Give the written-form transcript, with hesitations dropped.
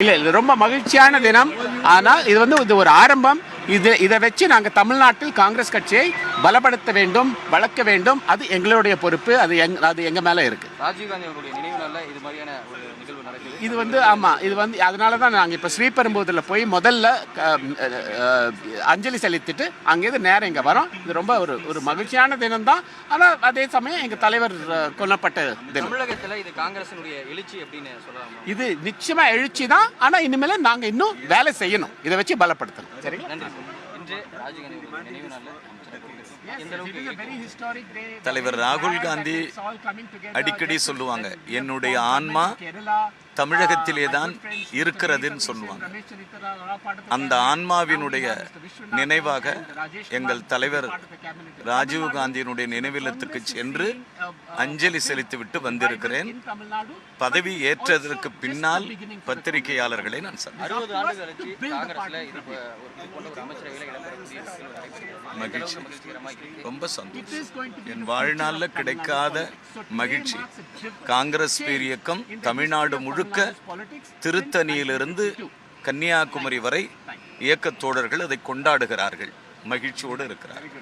இல்லை இல்லை, ரொம்ப மகிழ்ச்சியான தினம். ஆனால் இது ஒரு ஆரம்பம். இதை வச்சு நாங்கள் தமிழ்நாட்டில் காங்கிரஸ் கட்சியை பலப்படுத்த வேண்டும், வளர்க்க வேண்டும். அது எங்களுடைய பொறுப்பு. அது எங்க மேல இருக்கு. ராஜீவ்காந்தி அவருடைய நினைவு நாள்ல இது மாதிரியான ஒரு நிகழ்வு நடக்குது. இது அதனால தான் நாங்கள் இப்போ ஸ்ரீபெரும்புதூரில் போய் முதல்ல அஞ்சலி செலுத்திட்டு அங்கேருந்து நேரம் இங்கே வரோம். இது ரொம்ப ஒரு மகிழ்ச்சியான தினம் தான். ஆனால் அதே சமயம் எங்கள் தலைவர் கொல்லப்பட்ட தினம். தமிழகத்தில் இது காங்கிரசினுடைய எழுச்சி அப்படின்னு சொல்லலாம். இது நிச்சயமா எழுச்சி தான். ஆனால் இனிமேல் நாங்கள் இன்னும் வேலை செய்யணும், இதை வச்சு பலப்படுத்தணும். சரிங்களா? நன்றி. இன்று ராஜீவ்காந்தி நினைவு நாள்ல தலைவர் ராகுல் காந்தி அடிக்கடி சொல்லுவாங்க, என்னுடைய ஆன்மா தமிழகத்திலே தான் இருக்கிறதுன்னு சொல்லுவாங்க. அந்த ஆன்மாவினுடைய நினைவாக எங்கள் தலைவர் ராஜீவ் காந்தியினுடைய நினைவில்லத்துக்கு சென்று அஞ்சலி செலுத்திவிட்டு வந்திருக்கிறேன். பதவி ஏற்றதற்கு பின்னால் பத்திரிகையாளர்களை நான் மகிழ்ச்சி, ரொம்ப சந்தோஷம். என் வாழ்நாளில் கிடைக்காத மகிழ்ச்சி. காங்கிரஸ் பேர் இயக்கம் தமிழ்நாடு முழுக்க திருத்தணியிலிருந்து கன்னியாகுமரி வரை இயக்கத் தோழர்கள் அதை கொண்டாடுகிறார்கள், மகிழ்ச்சியோடு இருக்கிறார்கள்.